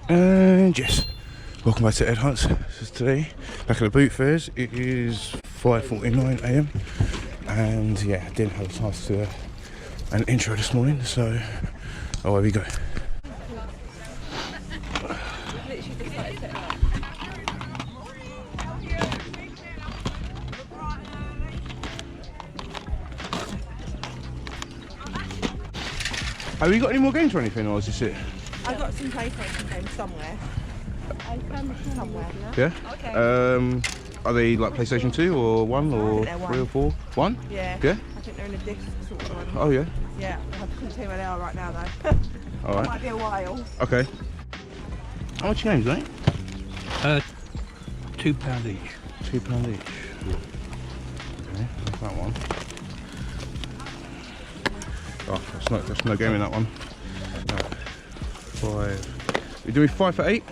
And yes, welcome back to Ed Hunt's. So today, back at the boot fairs, it is 5:49 AM, and yeah, I didn't have a chance to an intro this morning, so away we go. Have you got any more games or anything, or is this it? I've got some PlayStation games somewhere. Somewhere. Yeah? Okay. Are they like PlayStation 2 or 1 or 3 or 4? 1? Yeah. Yeah? I think they're in a disc sort of one. Oh yeah? Yeah, I couldn't tell you where they are right now though. Alright. It might be a while. Okay. How much games, mate? £2 each. £2 each. Okay, that's that one. Oh, that's no game in that one. Right. 5. We're doing 5 for 8?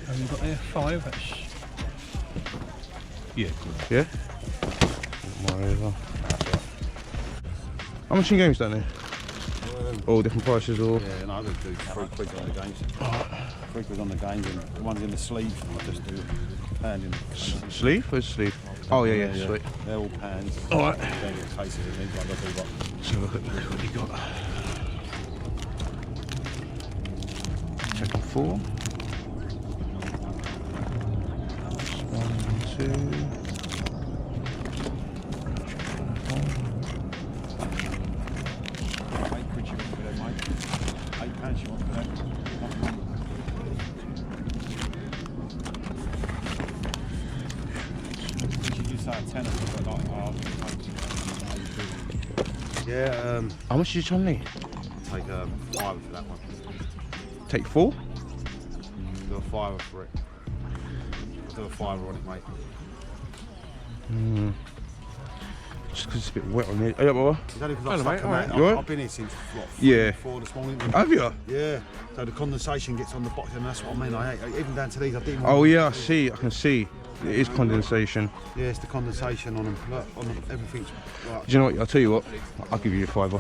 And we've got there 5, that's... Yeah, good. Yeah? Moreover. How much in games down there? All different prices or? Yeah, no, I just do £3 on the games. £3 on the games, and the ones in the sleeve, I just do pound in. Sleeve? Where's sleeve? Oh yeah, sweet. They're all pounds. Alright. Don't get cases in these ones, I do what. Let's have a look at what you got. Checking 4. 1, 2. £8 you want for them, mate. £8 you want for them. You say a tenner for like yeah, How much did you try and need? take a £5 for that one. Take 4? Do a £5 for it. Do a £5 on it, mate. Just because it's a bit wet on here. Oh, yeah, brother. It's only because Hello, I've mate. stuck 'em Alright. out. You alright? I've been here since what, Yeah. 4 this morning. Have you? Yeah, so the condensation gets on the bottom, and that's what I mean. I hate, even down to these, I didn't want Oh yeah, I see. I can see. It is condensation. Yeah, it's the condensation on them. Look, on them, everything's right. Do you know what? I'll tell you what. I'll give you a £5.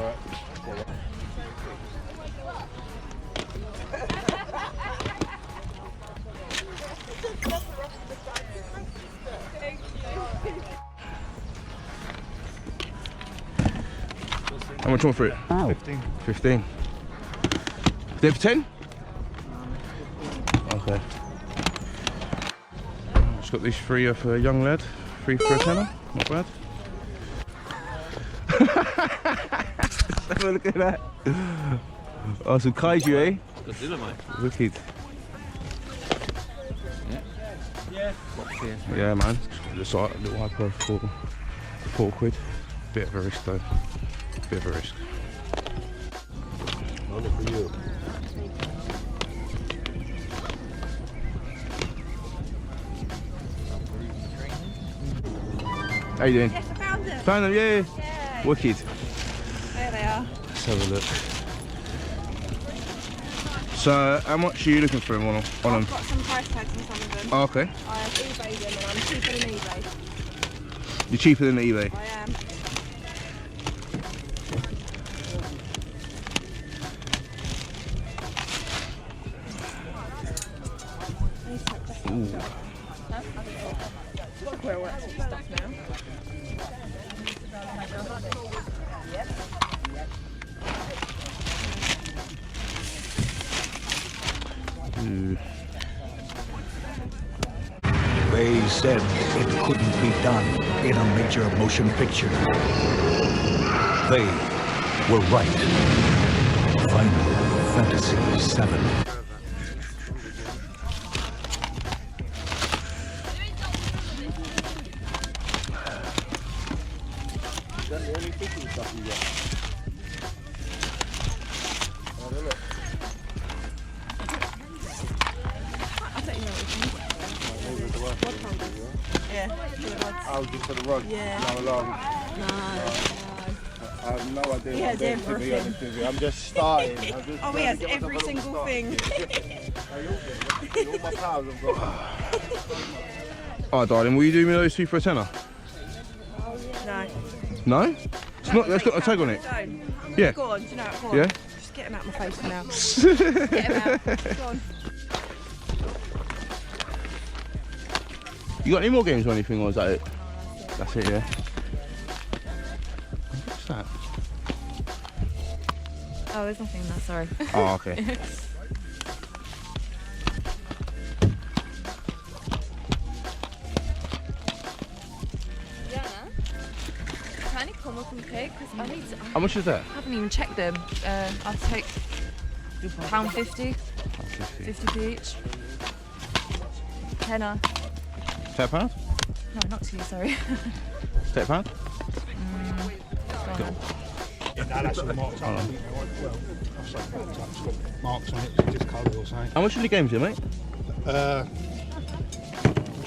How much you want for it? 15. 15. Is it for 10? Okay. Just got these 3 for a young lad. 3 for a tenner. Not bad. Let's have a look at that. Oh, some kaiju, eh? Good dinner, mate. Wicked. Yeah. Yeah, man. Looks like a little hyper for £4. Bit of a risk though. Bit of a risk. Only for you. How you doing? Yes, I found them. Found them, yeah. Yay. Wicked. There they are. Let's have a look. So, how much are you looking for them on them? I've got some price tags on some of them. Oh, okay. I have eBayed them and I'm cheaper than eBay. You're cheaper than eBay. I am. Ooh. Where we're at some stuff now. Ooh. They said it couldn't be done in a major motion picture. They were right. Final Fantasy VII. Yeah, for the rods. Oh, just for the rod? Yeah. No alarm. No. I have no idea He what has I'm doing, to be everything. honest with you. I'm just starting. I'm just Oh, he trying has to get every myself a single little thing. start. All my powers I've got. Alright, darling, will you do me those 2 for a tenner? No. No? It's not, that's got a tag on it. Don't. Yeah. Go on, do you know what? Go on. Yeah? Just Get him out of my face now. Get him out. Go on. You got any more games or anything, or is that it? That's it, yeah. What's that? Oh, there's nothing in that, sorry. Oh, okay. Can you come up and pay? Because I need to. How much is that? I haven't even checked them. I'll take £1.50. 50p each. Tenner. £10? No, not to you, sorry. £10? Yeah, no, that's all marked up. Well, I've said marked up. It's got marks on it, just colour or something. How much are the games here, mate? Do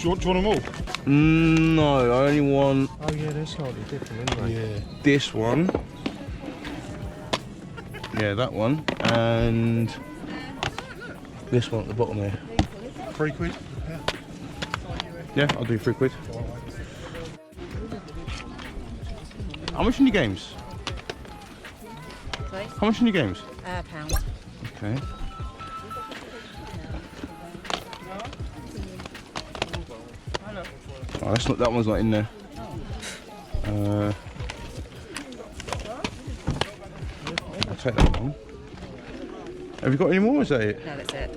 you want them all? No, I only want Oh yeah, they're slightly different, aren't they? Yeah. this one. Yeah, that one. And this one at the bottom there. £3. Yeah. Yeah, I'll do £3. How much in your games? Sorry? How much in your games? Pound. Okay. Oh, that's not, that one's not in there. I'll take that one. Have you got any more, or is that it? No, that's it.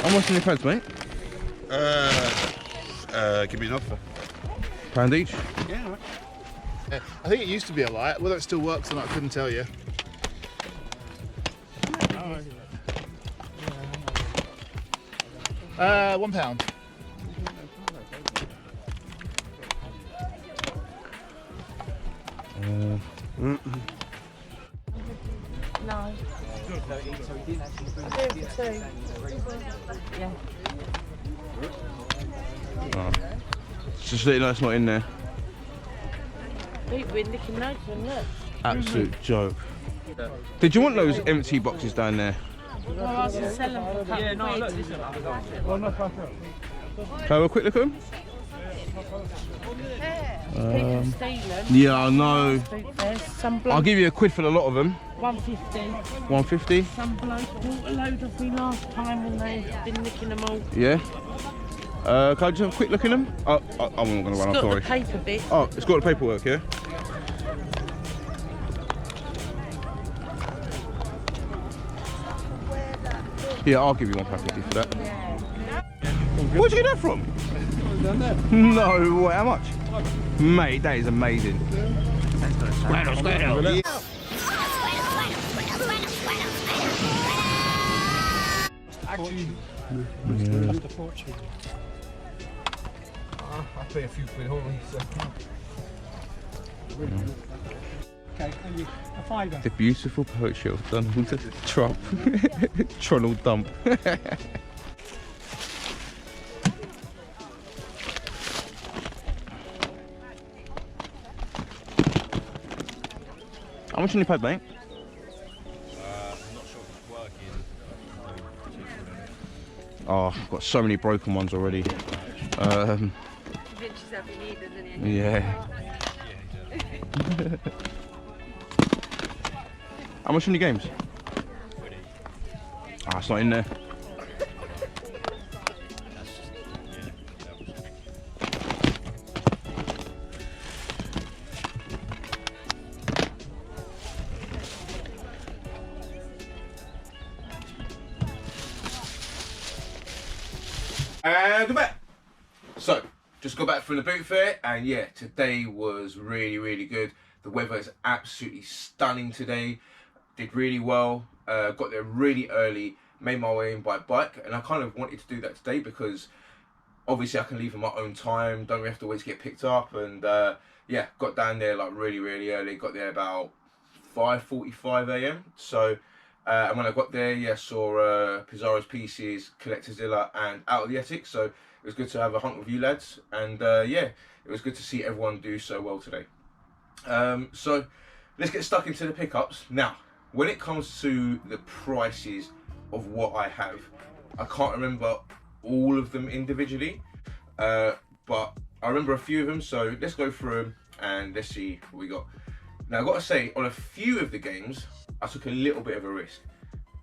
How much in your pads, mate? Give me an offer. £1 each? Yeah, right. I think it used to be a light. Whether it still works or not, I couldn't tell you. £1. No. Yeah. Oh. Just so you know it's not in there. We're nicking notes and look. Absolute joke. Did you want those empty boxes down there? Well, I was going to sell them for a couple of quid. Can I have a quick look at them? People stealing. Yeah, I know. There's some I'll bloke, give you a quid for a lot of them. 150. 150. Some bloke bought a load of me last time and they've been nicking them all. Yeah. Can I just have a quick look in them? I'm not going to run. I'm Got sorry. the paper bit. Oh, it's got the paperwork, yeah? Yeah, I'll give you £1.50 for that. Where'd you get that from? No way, how much? Mate, that is amazing. Squirtle, Squirtle. Actually, that's the fortune. I pay a few quid only, so. Okay, and you a fiver. The beautiful poetry of Donald Trump. Tronald Dump. How much on your pad, mate? I'm not sure if it's working. Oh, I've got so many broken ones already. Yeah. How much on your games? Ah, it's not in there. And we're back. So, just got back from the boot fair, and yeah, today was really good. The weather is absolutely stunning today. Did really well. Got there really early. Made my way in by bike, and I kind of wanted to do that today because obviously I can leave at my own time. Don't really have to always get picked up. And yeah, got down there like really early. Got there about 5:45 AM. So. And when I got there, yeah, saw Pizarro's Pieces, Collectorzilla, and Out of the Attic. So it was good to have a hunt with you lads, and yeah, it was good to see everyone do so well today. So let's get stuck into the pickups now. When it comes to the prices of what I have, I can't remember all of them individually, but I remember a few of them. So let's go through them and let's see what we got. Now I've got to say, on a few of the games, I took a little bit of a risk.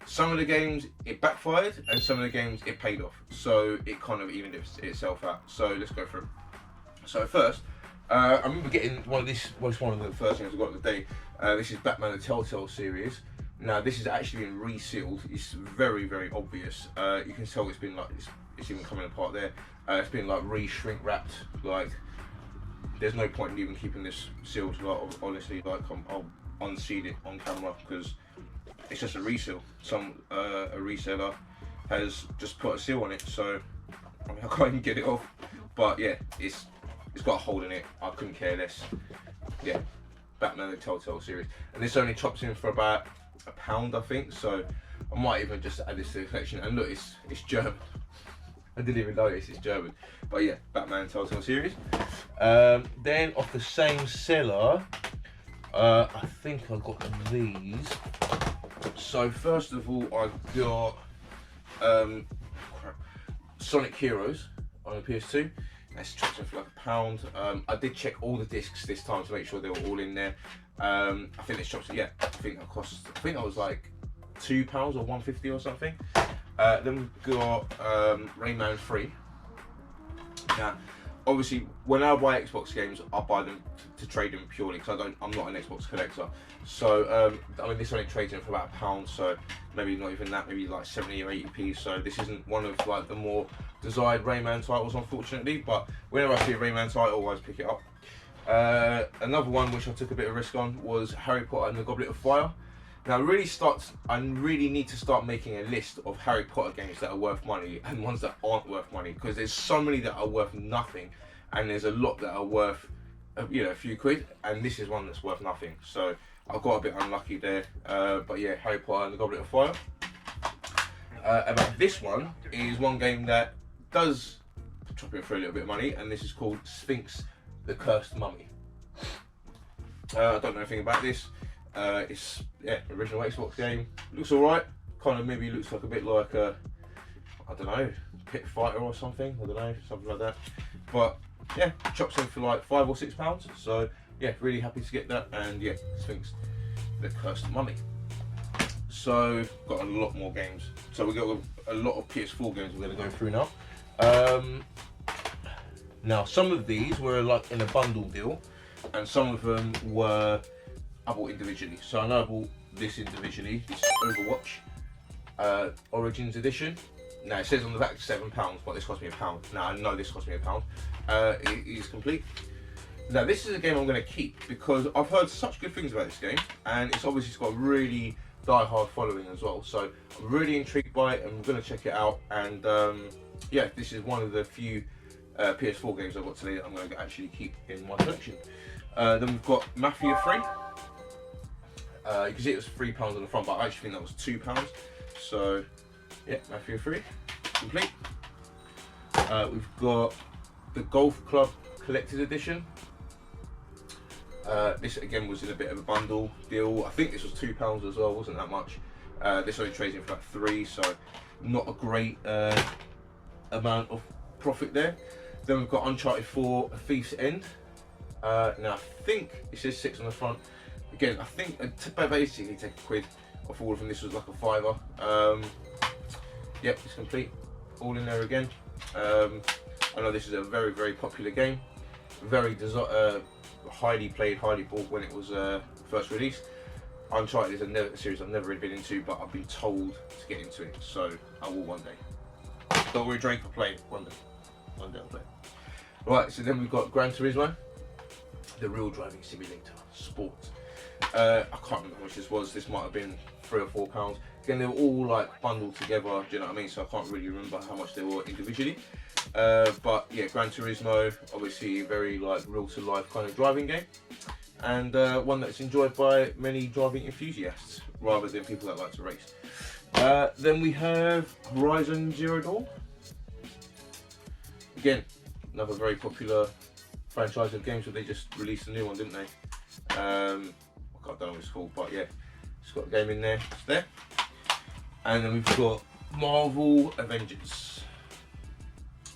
Some of the games it backfired, and some of the games it paid off. So it kind of evened itself out. So let's go through. So first, I remember getting one of this. Was one of the first things I got today. This is Batman the Telltale series. Now this is actually been resealed. It's very, very obvious. You can tell it's been like it's even coming apart there. It's been like shrink wrapped. Like there's no point in even keeping this sealed. Like honestly, like I'll unseal it on camera because it's just a reseal. A reseller has just put a seal on it, so I mean, I can't even get it off. But yeah, it's got a hole in it. I couldn't care less. Yeah, Batman the Telltale series, and this only chops in for about £1, I think. So I might even just add this to the collection. And look, it's German. I didn't even notice it's German. But yeah, Batman Telltale series. Then off the same seller, I think I got these. So first of all, I got Sonic Heroes on the PS2. That's chopped in for like £1. I did check all the discs this time to make sure they were all in there. I think it's chopped. Yeah, I think that was like £2 or £1.50 or something. Then we've got Rayman 3. Now, obviously, when I buy Xbox games, I buy them to trade them purely because I'm not an Xbox collector. So I mean, this only trades in for about £1, so maybe not even that, maybe like 70 or 80p. So this isn't one of like the more desired Rayman titles, unfortunately. But whenever I see a Rayman title, I always pick it up. Another one which I took a bit of risk on was Harry Potter and the Goblet of Fire. Now I really need to start making a list of Harry Potter games that are worth money and ones that aren't worth money, because there's so many that are worth nothing, and there's a lot that are worth, you know, a few quid, and this is one that's worth nothing. So I got a bit unlucky there, but yeah, Harry Potter and the Goblet of Fire. About this one is one game that does chop in for a little bit of money, and this is called Sphinx the Cursed Mummy. I don't know anything about this. It's original Xbox game. Looks alright. Kind of maybe looks like a bit like a, I don't know, Pit Fighter or something. I don't know, something like that. But yeah, chops in for like £5 or £6. So yeah, really happy to get that. And yeah, Sphinx the Cursed Mummy. So got a lot more games. So we got a lot of PS4 games we're going to go through now. Now some of these were like in a bundle deal, and some of them were I bought individually. So I know I bought this individually. This is Overwatch Origins Edition. Now it says on the back £7, but this cost me £1. Now I know this cost me £1. It is complete. Now this is a game I'm going to keep because I've heard such good things about this game, and it's obviously got a really die-hard following as well. So I'm really intrigued by it, and I'm going to check it out. And yeah, this is one of the few PS4 games I've got today that I'm going to actually keep in my collection. Then we've got Mafia 3. You can see it was £3 on the front, but I actually think that was £2. So yeah, Mafia 3 complete. We've got the Golf Club Collector's Edition. This again was in a bit of a bundle deal. I think this was £2 as well, wasn't that much. This only trades in for like £3, so not a great amount of profit there. Then we've got Uncharted 4: A Thief's End. Now I think it says 6 on the front. Again, I think basically take a quid off all of them. This was like a £5. Yep, it's complete. All in there again. I know this is a very, very popular game. Very highly played, highly bought when it was first released. Uncharted is a series I've never really been into, but I've been told to get into it, so I will one day. Don't worry, Drake, I'll play it one day. One day I'll play it. Right, so then we've got Gran Turismo, the real driving simulator, sport. I can't remember how much this was. This might have been £3 or £4. Again, they were all like bundled together, do you know what I mean? So I can't really remember how much they were individually. But yeah, Gran Turismo, obviously very like real to life kind of driving game, and one that's enjoyed by many driving enthusiasts rather than people that like to race. Then we have Horizon Zero Dawn. Again, another very popular franchise of games, but they just released a new one, didn't they? I don't know what it's called, but yeah, it's got a game in there. It's there. And then we've got Marvel Avengers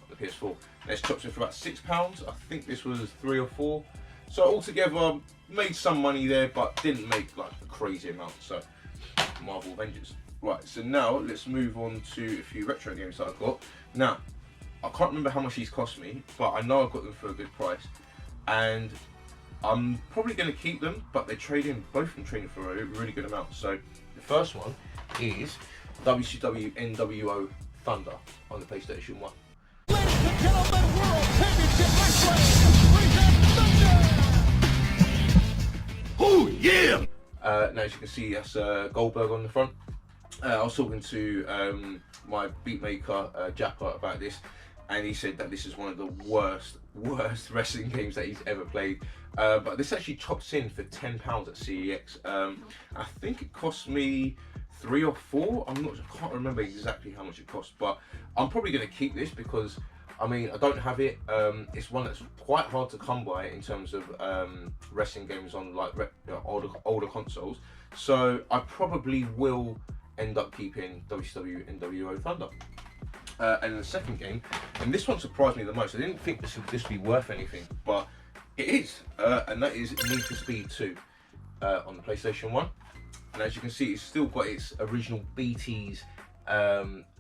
on the PS4. This chops in for about £6. I think this was £3 or £4. So altogether, made some money there, but didn't make like a crazy amount. So Marvel Avengers. Right, so now let's move on to a few retro games that I've got. Now, I can't remember how much these cost me, but I know I got them for a good price, and I'm probably going to keep them, but they trade in, both of them trading for a really good amount. So the first one is WCW NWO Thunder on the PlayStation 1. Ladies and gentlemen, World Championship Wrestling presents Thunder! Oh yeah! Now as you can see, that's Goldberg on the front. I was talking to my beatmaker Japper about this, and he said that this is one of the worst wrestling games that he's ever played. But this actually chops in for £10 at CEX. I think it cost me 3 or 4. I can't remember exactly how much it cost, but I'm probably going to keep this because I mean I don't have it. It's one that's quite hard to come by in terms of wrestling games on like older consoles. So I probably will end up keeping WCW NWO Thunder. And the second game, and this one surprised me the most. I didn't think this would be worth anything, but it is, and that is Need for Speed 2 on the PlayStation 1. And as you can see, it's still got its original BT's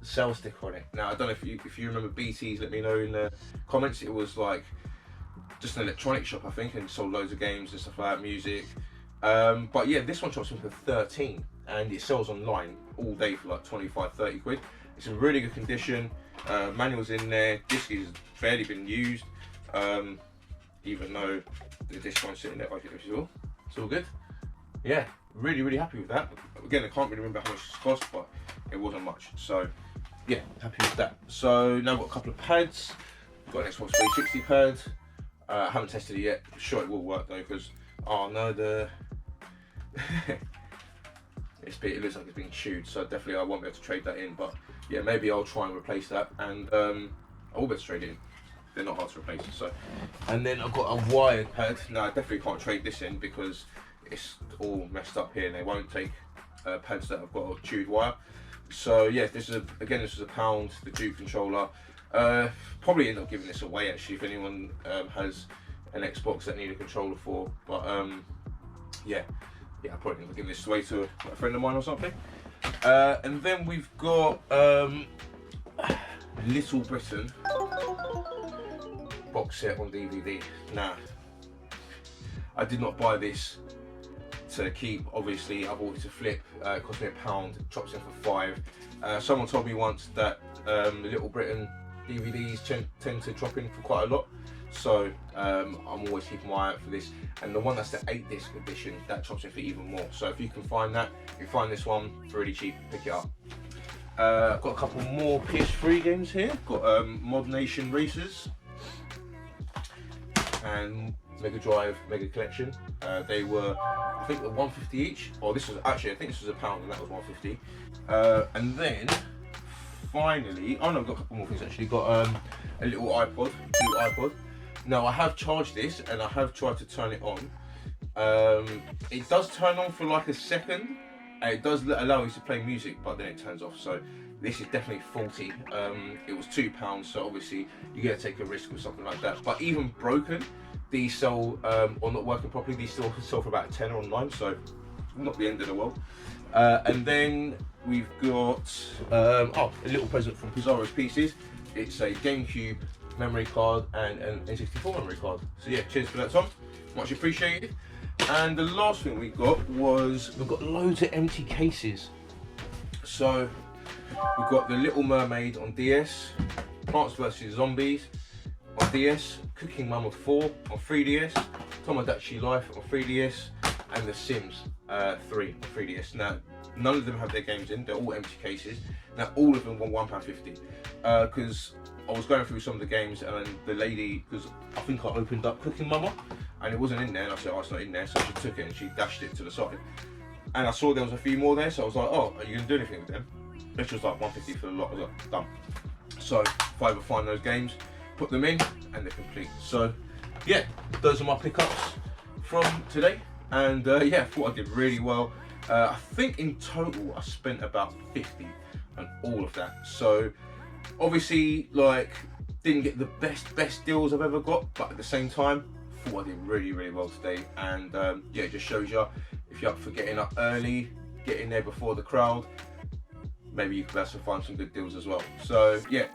sales sticker on it. Now I don't know if you remember BT's. Let me know in the comments. It was like just an electronic shop, I think, and sold loads of games and stuff like that, music. But yeah, this one chops in for 13, and it sells online all day for like 25, 30 quid. It's in really good condition. Manual's in there. Disc has barely been used, even though the disc one's sitting there like it is all. It's all good. Yeah, really happy with that. Again, I can't really remember how much it cost, but it wasn't much. So yeah, happy with that. So now I've got a couple of pads. Got an Xbox 360 pad. I haven't tested it yet. I'm sure it will work though, because oh no, it looks like it's being chewed, so definitely I won't be able to trade that in. But yeah, maybe I'll try and replace that, and I will be able to trade it in. They're not hard to replace. So, and then I've got a wired pad. Now I definitely can't trade this in because it's all messed up here, and they won't take pads that have got a chewed wire. So yeah, this is £1, the Duke controller. Probably end up giving this away actually if anyone has an Xbox that need a controller for. But yeah, I'll probably end up giving this away to a friend of mine or something. And then we've got Little Britain box set on DVD. Now, I did not buy this to keep, obviously I bought it to flip. It cost me £1, chops in for 5. Someone told me once that the Little Britain DVDs tend to drop in for quite a lot, so I'm always keeping my eye out for this. And the one that's the 8-disc edition, that chops in for even more. So if you can find that, if you find this one for really cheap, pick it up. I've got a couple more PS3 games here. Got Mod Nation Racers and Mega Drive Mega Collection. They were, I think, they're £1.50 each. Or this was actually, I think this was £1 and that was £1.50. And then finally, oh no, I've got a couple more things actually. Got a little iPod, blue iPod. Now I have charged this and I have tried to turn it on. It does turn on for like a second, and it does allow you to play music, but then it turns off. So this is definitely faulty. It was £2, so obviously you gotta take a risk with something like that. But even broken, these sell, or not working properly, these still sell for about 10 online, so not the end of the world. And then we've got a little present from Pizarro's Pieces. It's a GameCube memory card and an N64 memory card. So yeah, cheers for that, Tom. Much appreciated. And the last thing we got was, we've got loads of empty cases. So we've got The Little Mermaid on DS, Plants vs Zombies on DS, Cooking Mama 4 on 3DS, Tomodachi Life on 3DS, and The Sims 3 on 3DS. Now, none of them have their games in, they're all empty cases. Now, all of them were £1.50. Because I was going through some of the games, and the lady, because I think I opened up Cooking Mama, and it wasn't in there, and I said, oh, it's not in there, so she took it and she dashed it to the side. And I saw there was a few more there, so I was like, oh, are you going to do anything with them? This was like £1.50 for the lot. I was like, done. So if I ever find those games, put them in, and they're complete. So yeah, those are my pickups from today. And yeah, I thought I did really well. I think in total I spent about 50 on all of that. So obviously, like, didn't get the best deals I've ever got, but at the same time, thought I did really well today, and yeah, it just shows you if you're up for getting up early, getting there before the crowd, maybe you could also find some good deals as well. So yeah,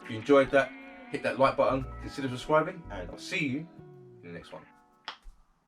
if you enjoyed that, hit that like button, consider subscribing, and I'll see you in the next one.